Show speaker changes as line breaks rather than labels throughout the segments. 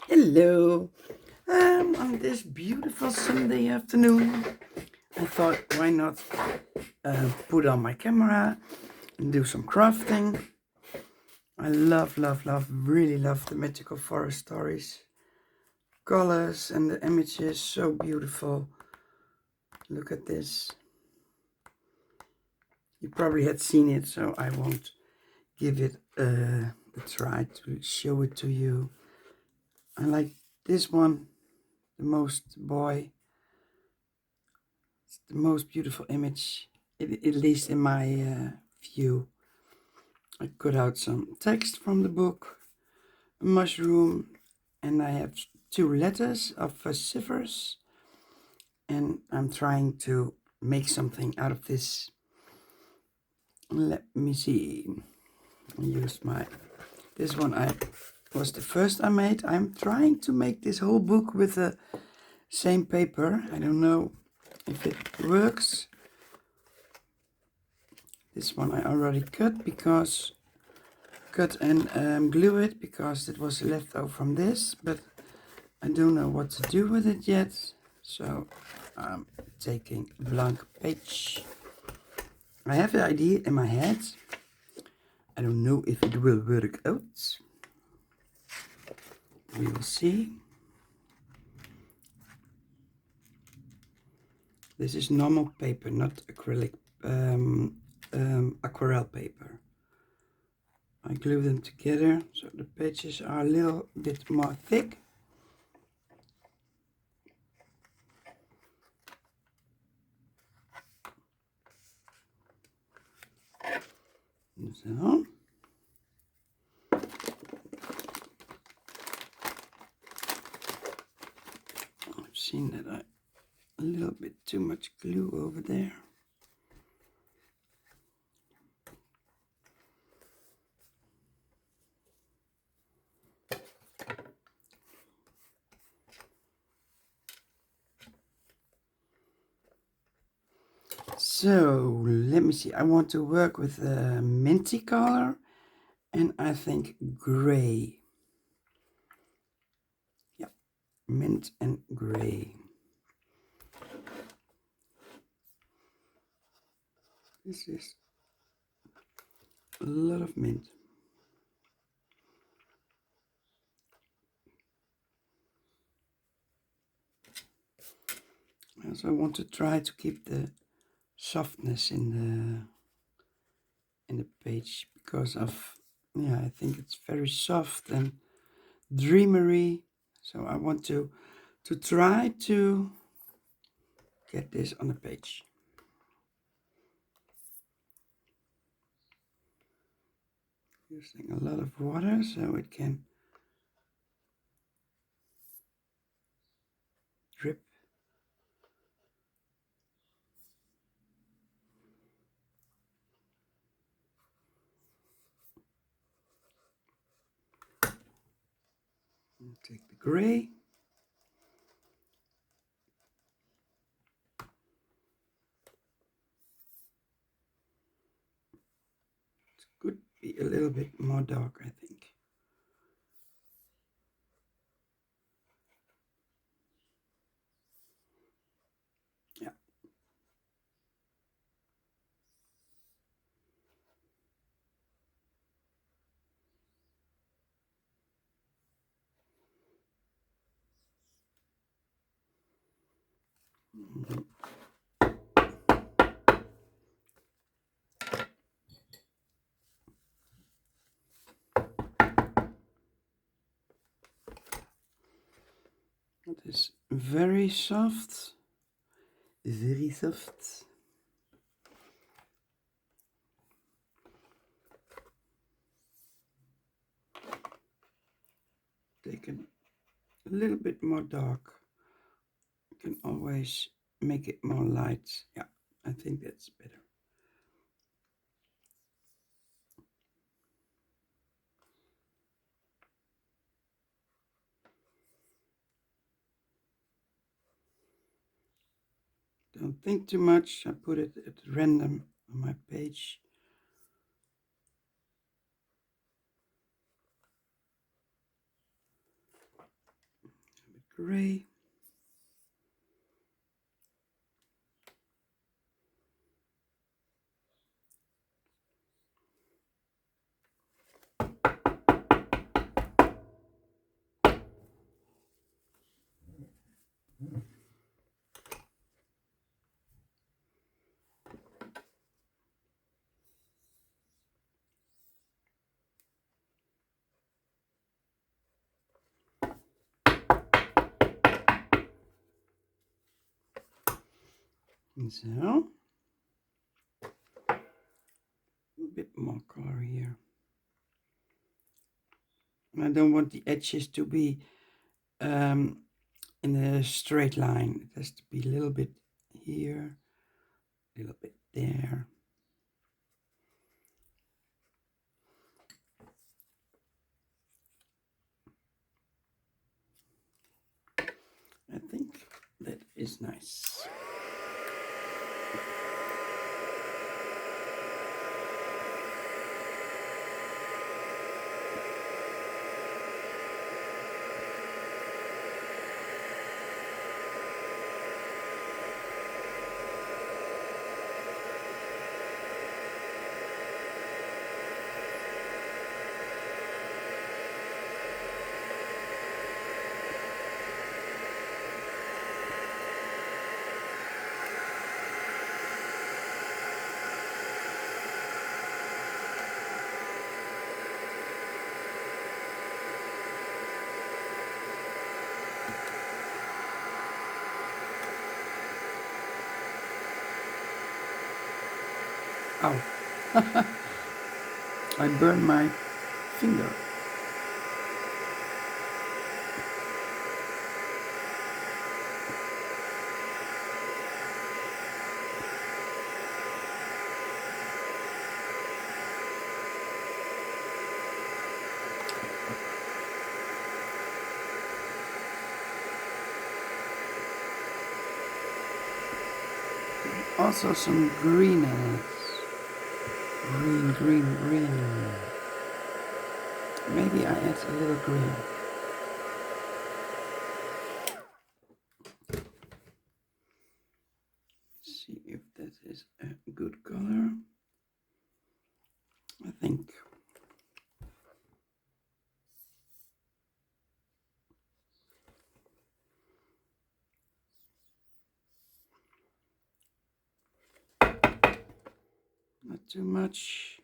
Hello. On this beautiful Sunday afternoon, I thought, why not put on my camera and do some crafting. I really love the Magical Forest Stories. Colors and the images, so beautiful. Look at this. You probably had seen it, so I won't give it a try to show it to you. I like this one the most, boy. It's the most beautiful image, at least in my view. I cut out some text from the book, a mushroom, and I have two letters of ciphers, and I'm trying to make something out of this. Let me see. I used this one was the first I made. I'm trying to make this whole book with the same paper. I don't know if it works. This one I already cut and glue it because it was left over from this, but I don't know what to do with it yet. So I'm taking a blank page. I have the idea in my head. I don't know if it will work out. We will see. This is normal paper, not acrylic, aquarelle paper. I glue them together so the pages are a little bit more thick. So. I've seen that a little bit too much glue over there. So let me see. I want to work with a minty color, and I think gray. Yeah, mint and gray. This is a lot of mint. I also want to try to keep the softness in the page because of, yeah, I think it's very soft and dreamery. So I want to try to get this on the page. Using a lot of water so it can drip. And take the gray. It could be a little bit more dark, I think. Yeah. Mm-hmm. It is very soft. Very soft. Take a little bit more dark. You can always make it more light. Yeah, I think that's better. Don't think too much. I put it at random on my page. gray. So, a bit more color here. And I don't want the edges to be in a straight line. It has to be a little bit here, a little bit there. I think that is nice. Ow. I burned my finger. Also some green in it. Green, green, green. Maybe I add a little green. See if that is a good color. I think. Not too much.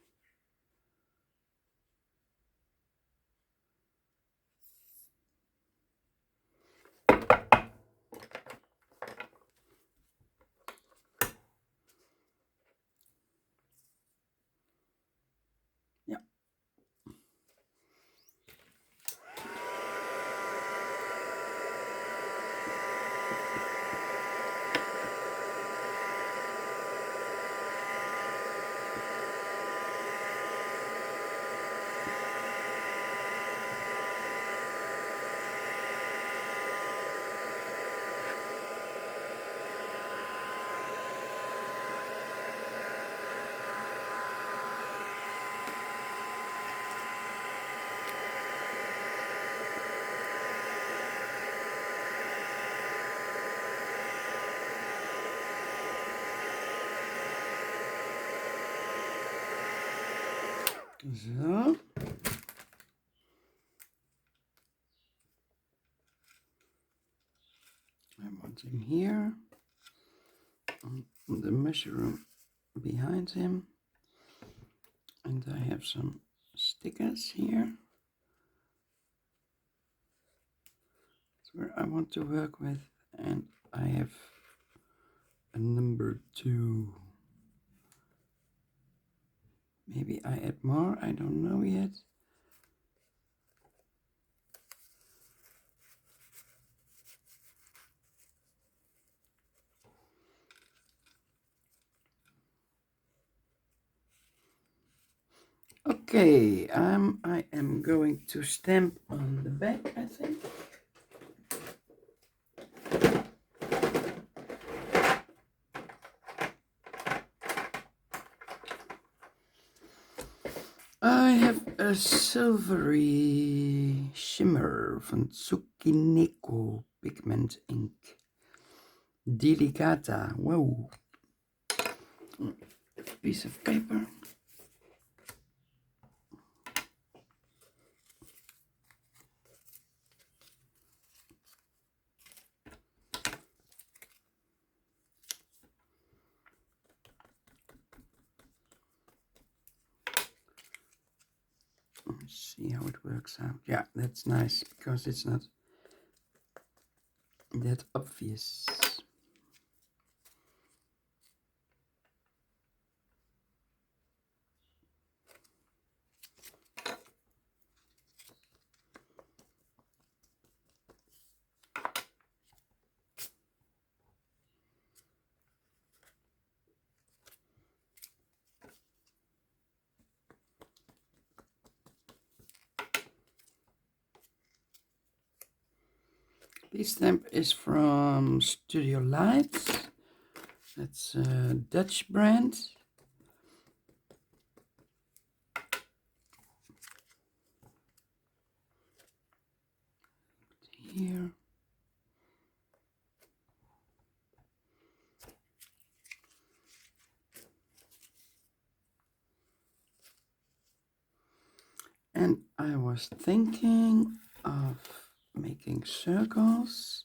Yeah. So. I want him here. The mushroom behind him. And I have some stickers here. That's where I want to work with. And I have a number 2. Maybe I add more, I don't know yet. Okay, I am going to stamp on the back, I think. I have A silvery shimmer van Tsukineko pigment ink. Delicata. Whoa. Piece of paper. Let's see how it works out. Yeah, that's nice because it's not that obvious. This stamp is from Studio Lights. That's a Dutch brand. Here. And I was thinking of making circles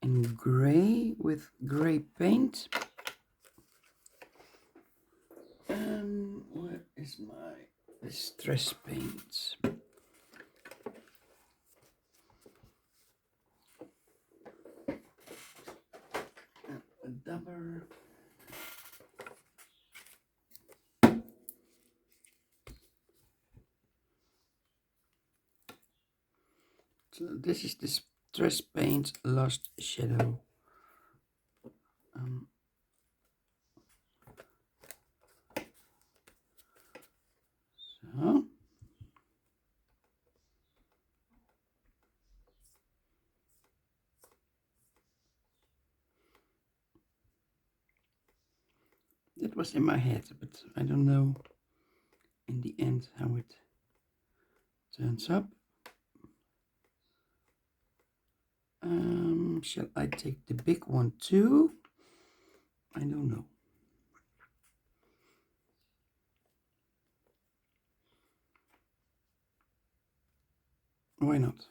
in gray with gray paint. Where is my distress paint? A dabber. So this is distress paint Lost Shadow. So that was in my head, but I don't know in the end how it turns up. Shall I take the big one too? I don't know. Why not?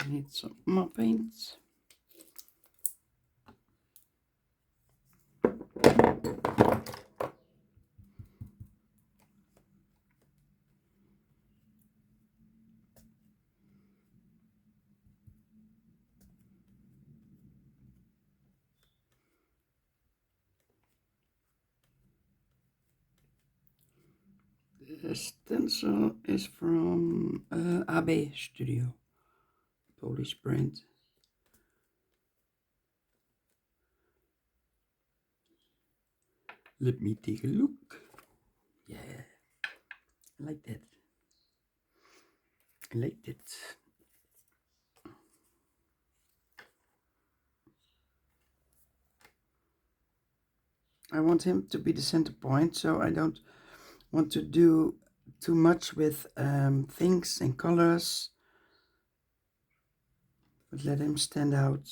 I need some more paint. The stencil is from AB Studio, Polish brand. Let me take a look. Yeah, I like that. I like that. I want him to be the center point, so I don't want to do too much with things and colors, but let him stand out.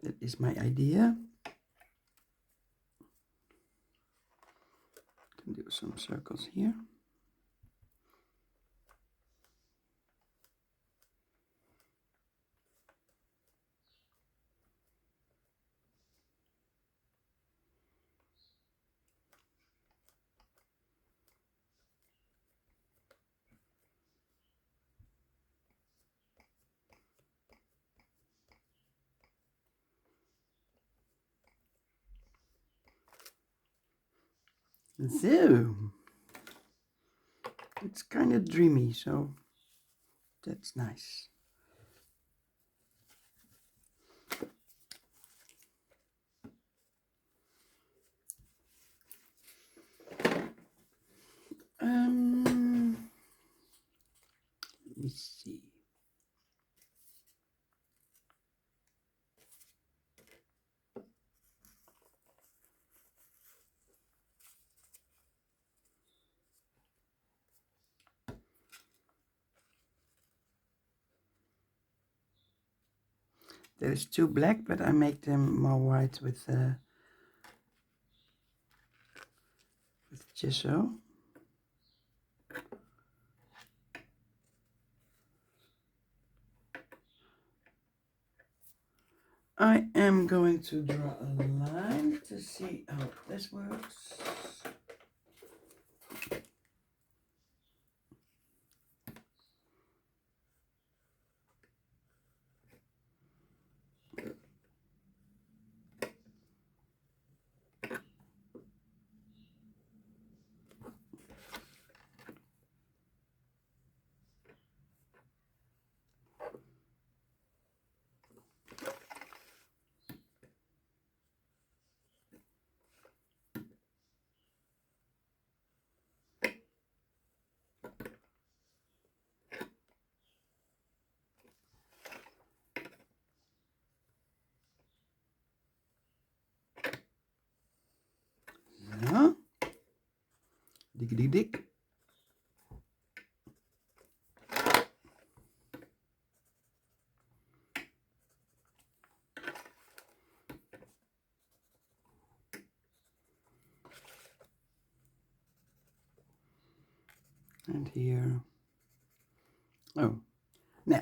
That is my idea. Can do some circles here. So it's kind of dreamy, so that's nice. Let me see. There's two black, but I make them more white with gesso. I am going to draw a line to see how this works. Ja. Dik, dik, dik. And here. Oh, no.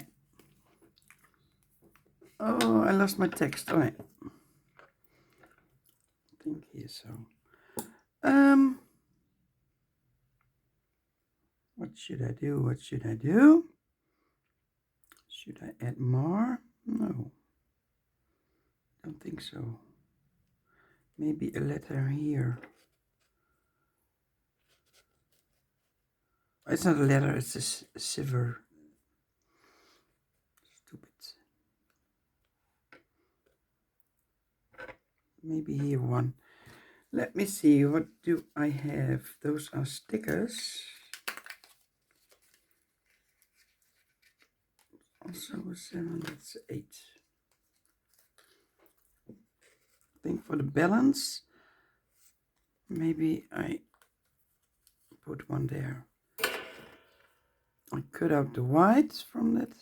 Oh, I lost my text. Oh, nee. I think here so. What should I do? What should I do? Should I add more? No, don't think so. Maybe a letter here. It's not a letter, it's a shiver. Stupid. Maybe here one. Let me see, what do I have? Those are stickers. Also a 7, that's 8. I think for the balance, maybe I put one there. I cut out the white from that.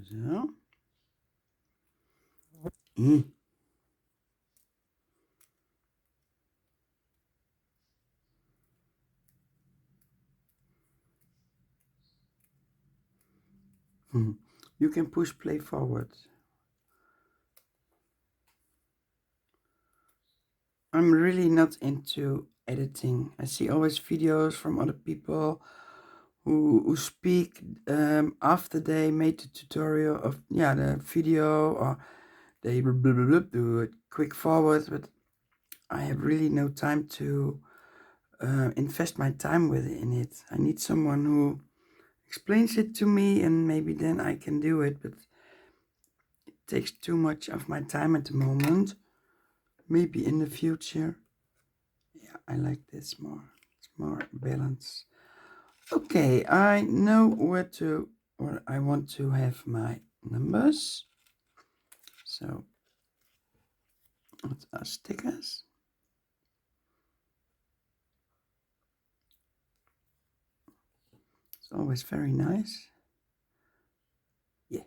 Zo. You can push play forward. I'm really not into editing. I see always videos from other people who speak after they made the tutorial of the video, or they blah, blah, blah, do it quick forward, but I have really no time to invest my time in it. I need someone who explains it to me, and maybe then I can do it, but it takes too much of my time at the moment. Maybe in the future. Yeah, I like this more. It's more balanced. Okay, I know where I want to have my numbers. So, what are stickers? It's always very nice. Yeah.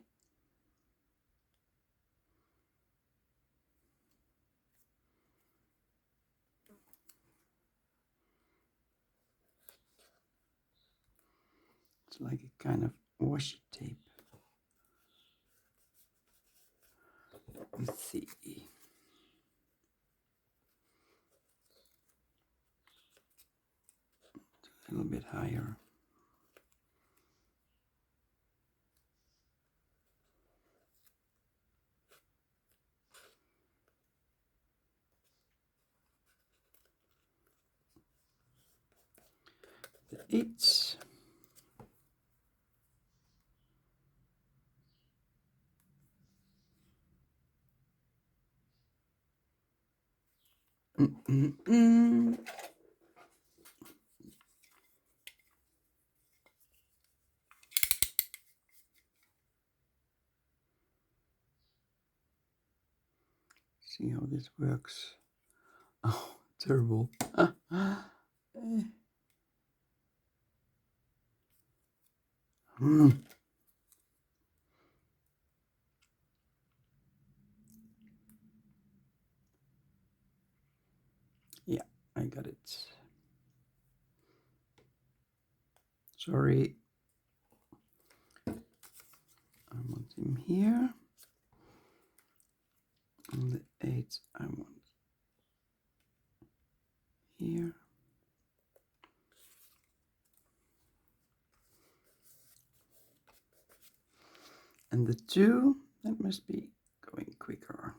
It's like a kind of washi tape. Let's see. A little bit higher. the 8. See how this works. Oh, terrible. Yeah, I got it. Sorry. I want him here. And the 8 I want here. And the 2, that must be going quicker.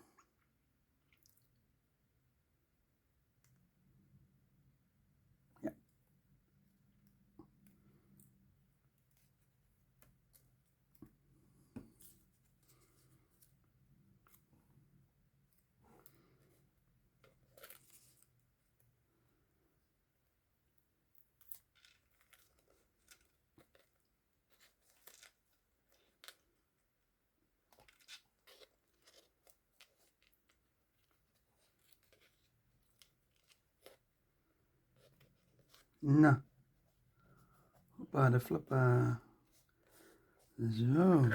Yeah. No. Hoppa de floppa. Zo.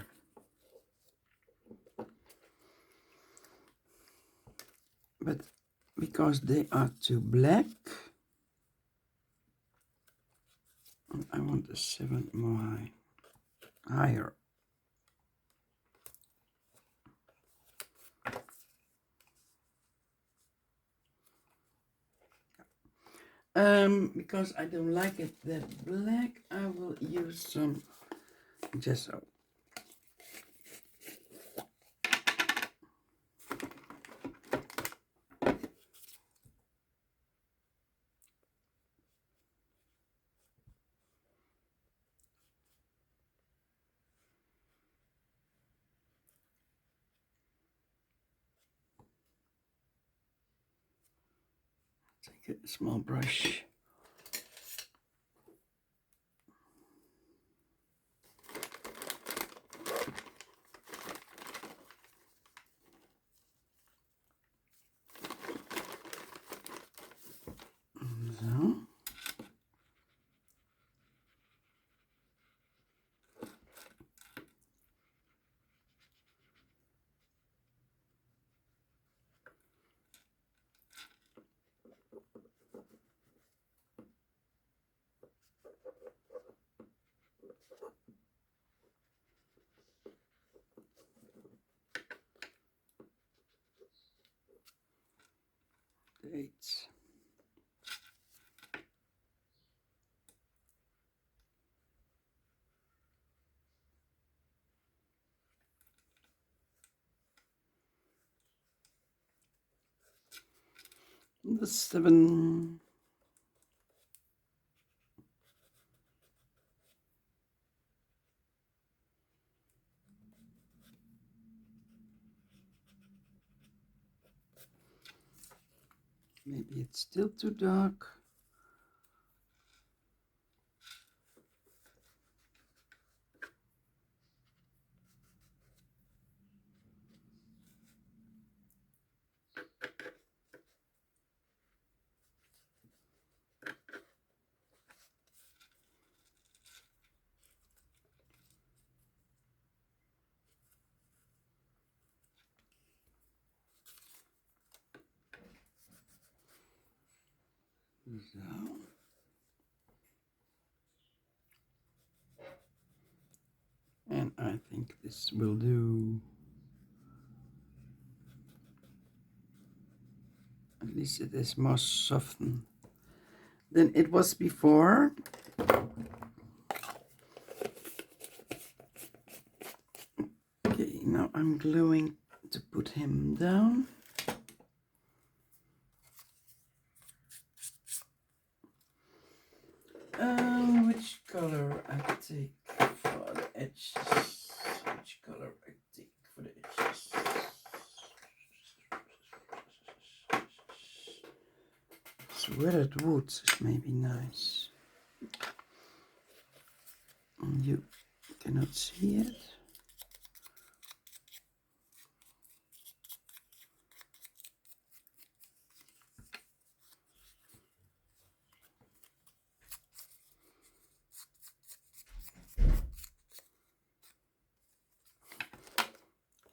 But because they are too black, I want a 7 more higher. Because I don't like it that black, I will use some gesso. Take a small brush. So. The 8. The 7. Maybe it's still too dark. So. And I think this will do. At least it is more softened than it was before. Okay, now I'm gluing to put him down. which color I take for the edges. Which color I take for the edges. Sweated wood is maybe nice. You cannot see it.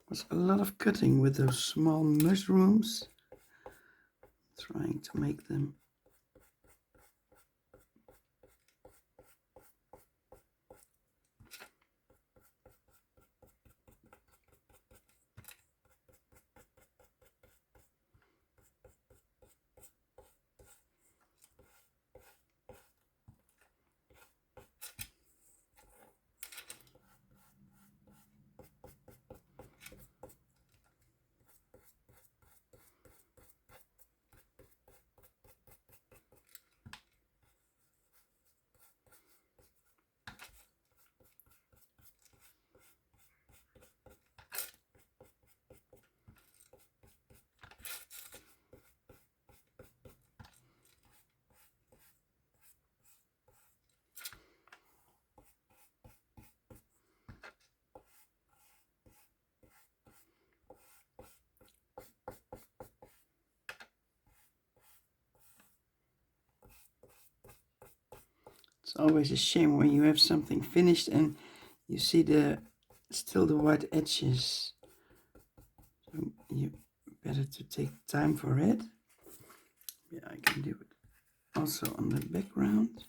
There's a lot of cutting with those small mushrooms. Trying to make them It's always a shame when you have something finished and you see still the white edges. So you better to take time for it. Yeah, I can do it also on the background.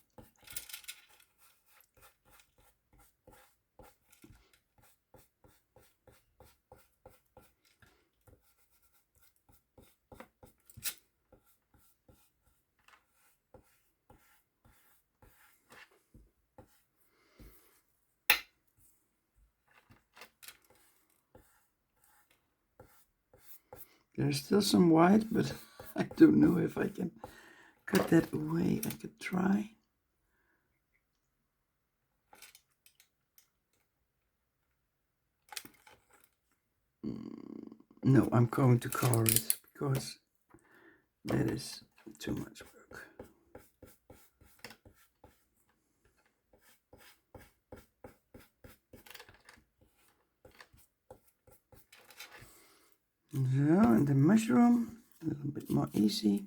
There's still some white, but I don't know if I can cut that away. I could try. No, I'm going to color it because that is too much work. So, and the mushroom, a little bit more easy.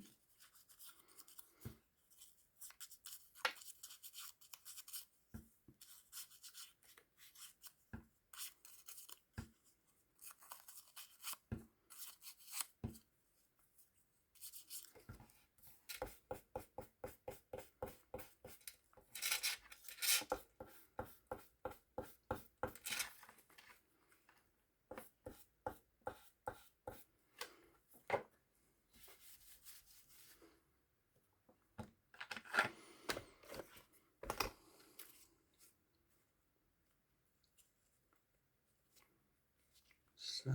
So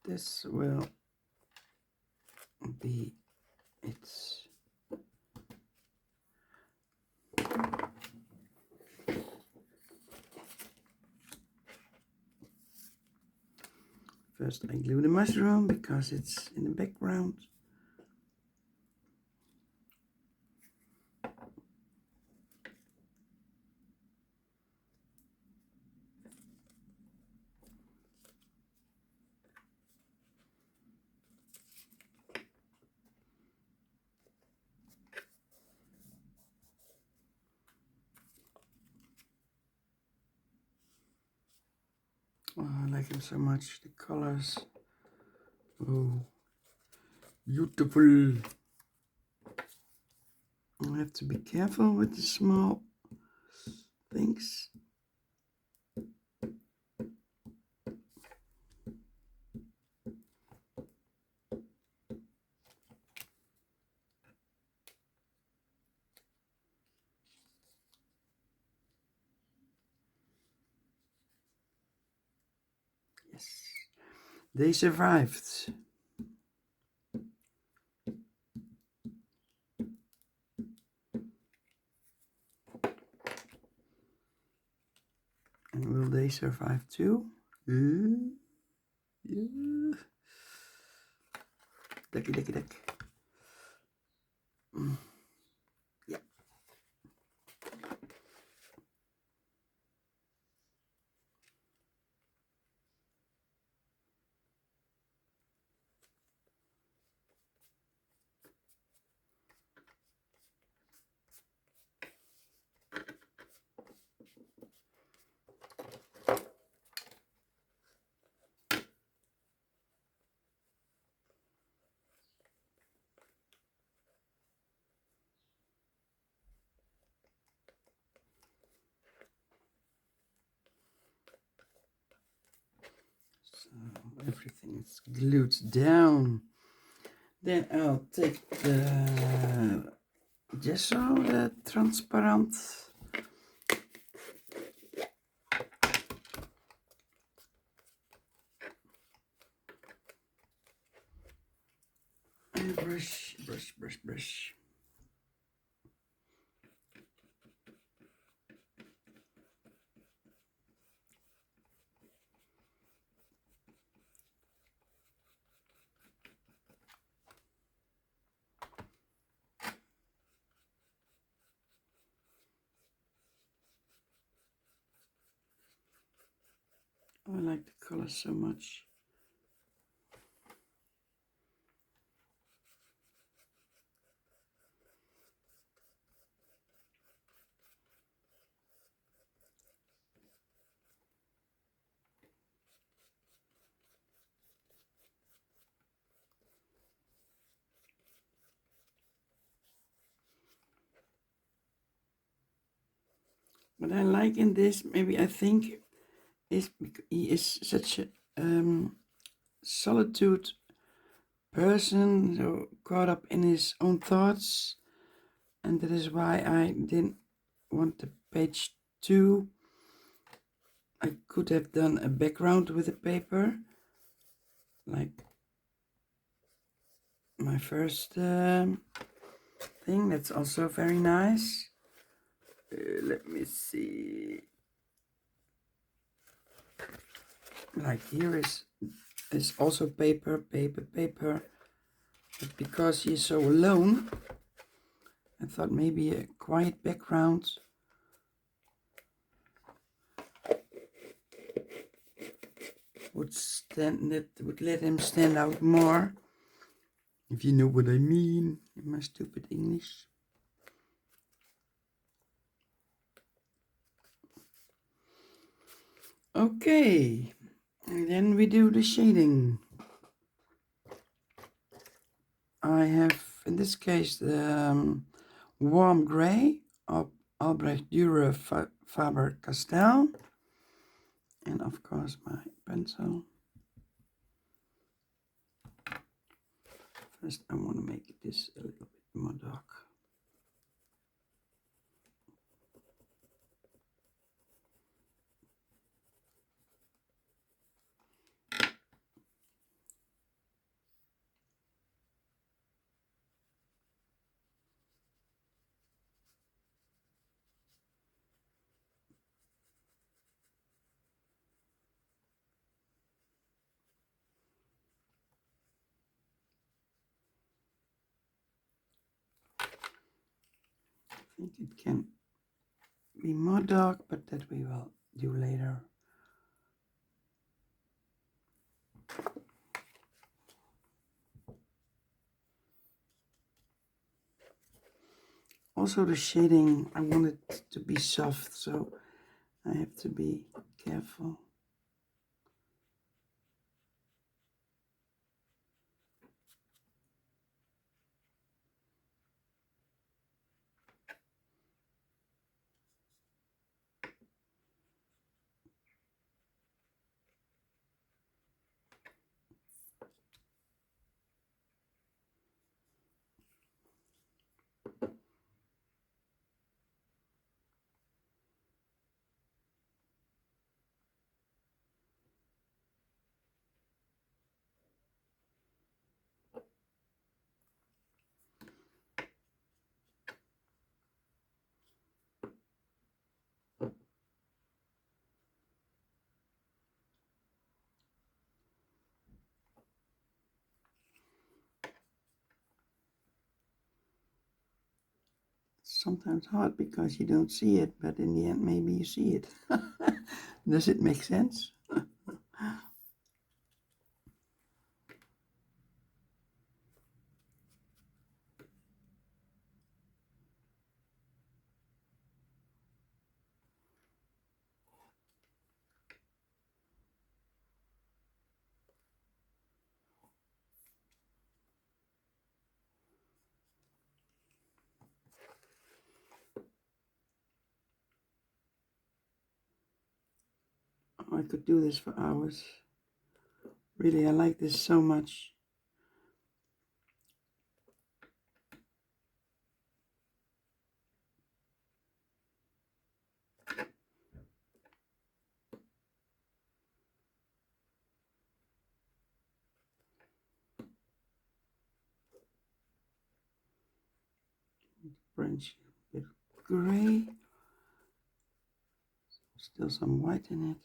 this will be it. First I glue the mushroom because it's in the background. Oh, I like him so much. The colors. Oh, beautiful. I have to be careful with the small things. Yes, they survived. they survive too. Yeah. Ducky, ducky, duck. Yeah. So everything is glued down. Then I'll take the gesso, the transparant. And brush, brush, brush, brush. I like the color so much. What I like in this, maybe I think, is he is such a solitude person, so caught up in his own thoughts, and that is why I didn't want the page 2. I could have done a background with the paper, like my first thing. That's also very nice. Let me see. Like here is also paper, paper, paper. But because he's so alone, I thought maybe a quiet background would let him stand out more. If you know what I mean in my stupid English. Okay, and then we do the shading. I have, in this case, the warm gray of Albrecht Dürer Faber-Castell, and of course my pencil. First I want to make this a little bit more dark. I think it can be more dark, but that we will do later. Also the shading, I want it to be soft, so I have to be careful. sometimes hard because you don't see it, but in the end maybe you see it. Does it make sense? Oh, I could do this for hours. Really, I like this so much. Branch a bit gray. Still some white in it.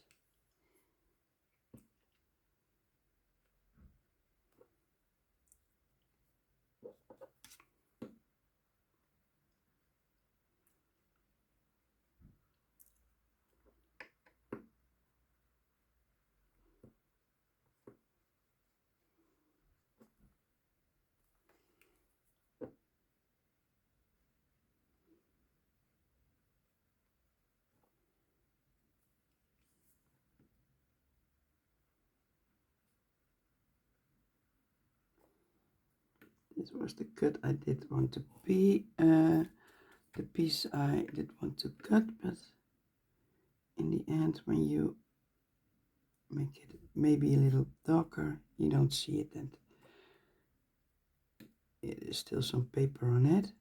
This was the cut I did want to be. The piece I did want to cut, but in the end, when you make it maybe a little darker, you don't see it, and it is still some paper on it.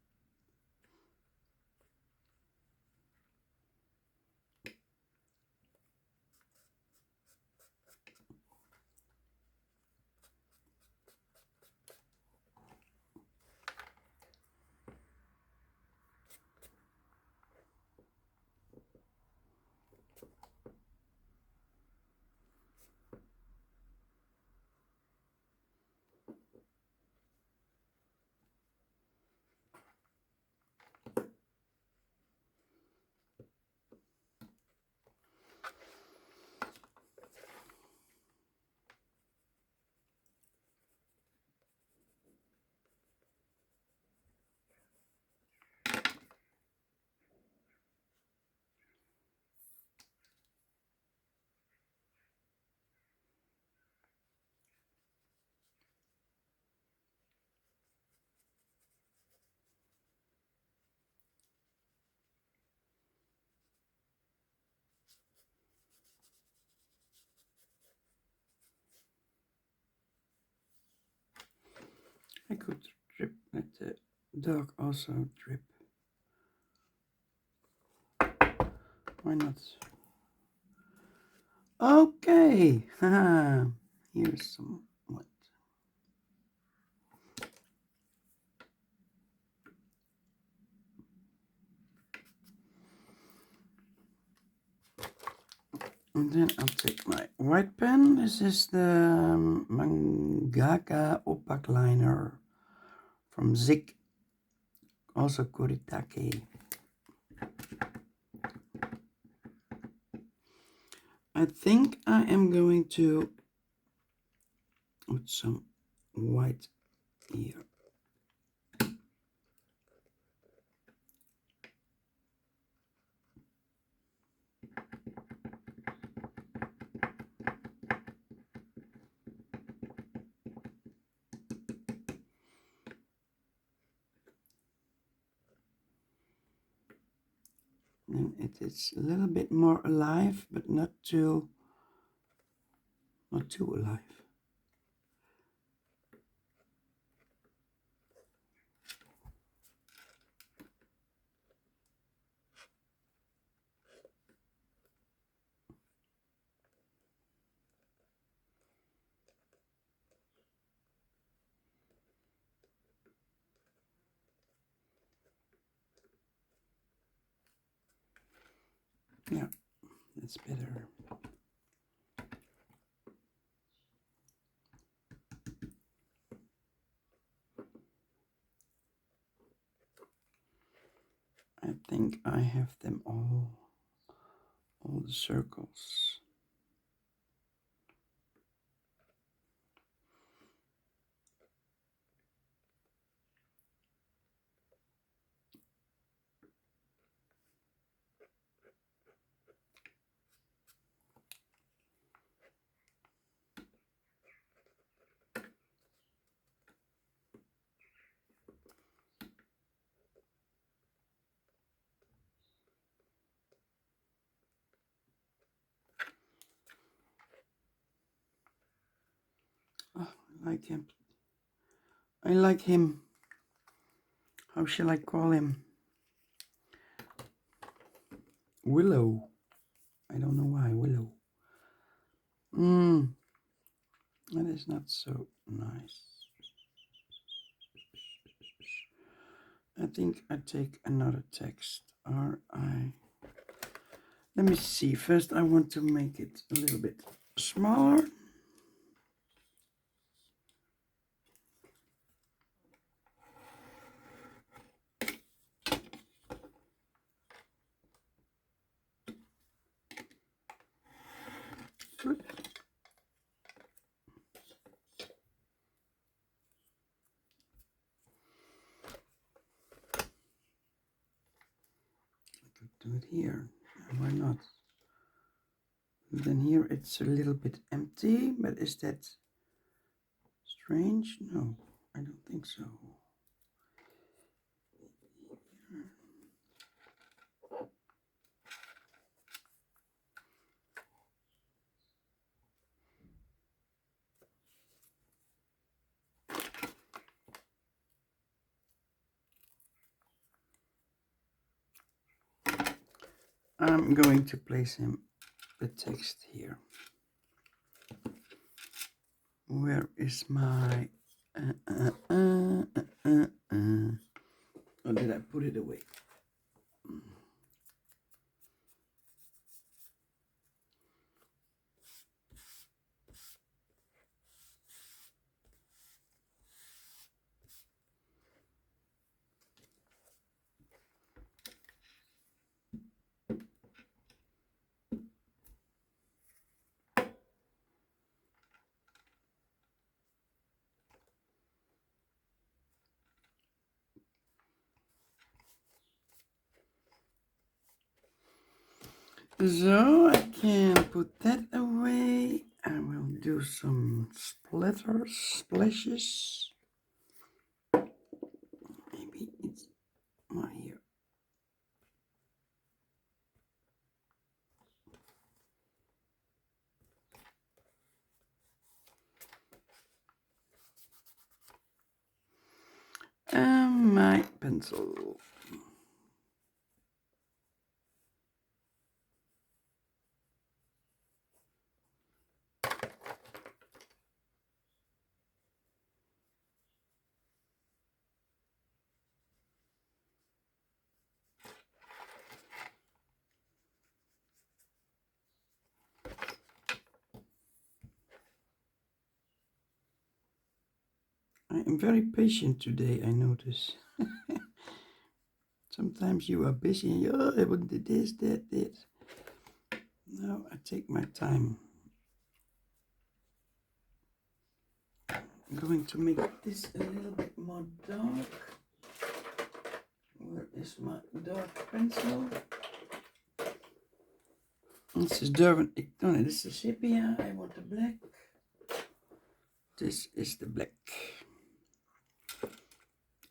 I could drip, let the dog also drip. Why not? Okay, haha. Here's some what? And then I'll take my white pen. This is the Mangaka Opak liner from Zik, also Kuritake. I think I am going to put some white here. And it is a little bit more alive, but not too alive. Yeah, that's better. I think I have them all the circles. Oh, I like him. I like him. How shall I call him? Willow. I don't know why. Willow. That is not so nice. I think I take another text. Let me see. First, I want to make it a little bit smaller. Good. Do it here. Why not? Then here it's a little bit empty, but is that strange? No, I don't think so. I'm going to place the text here. Where is my... Or did I put it away? So I can put that away. I will do some splashes. Maybe it's not here. My pencil. I am very patient today, I notice. Sometimes you are busy and I want this, that, this. No, I take my time. I'm going to make this a little bit more dark. Where is my dark pencil? This is Durban. No, this is sepia. I want the black. This is the black.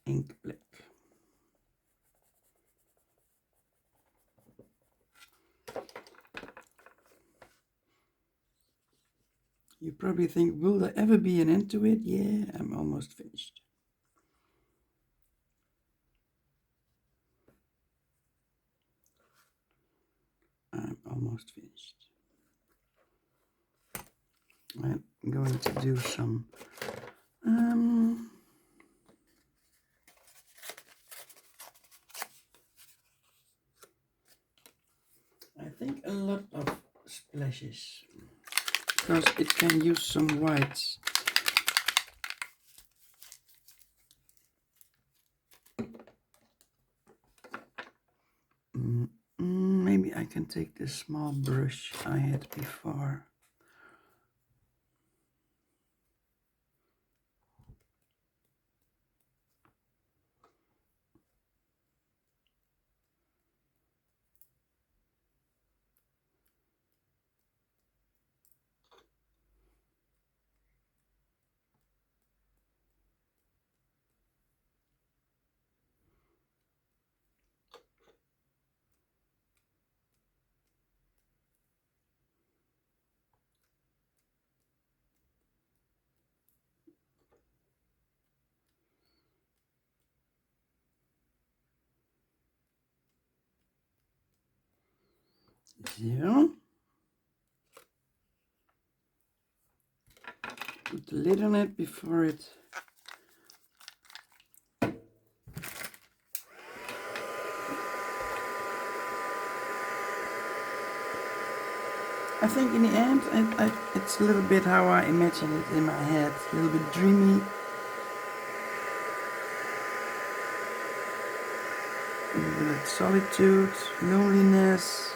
Ink black. You probably think, will there ever be an end to it? Yeah, I'm almost finished. I'm almost finished. I'm going to do some I think a lot of splashes because it can use some whites. Maybe I can take the small brush I had before. So, put the lid on it before it I think in the end it's a little bit how I imagine it in my head, a little bit dreamy, a little bit solitude, loneliness.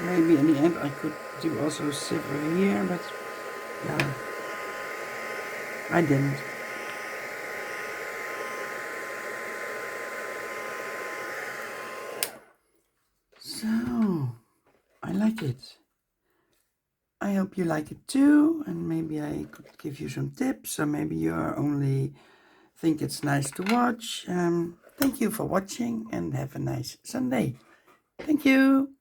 Maybe in the end I could do also silver here, but yeah, I didn't. So, I like it. I hope you like it too, and maybe I could give you some tips, or maybe you only think it's nice to watch. Thank you for watching, and have a nice Sunday. Thank you.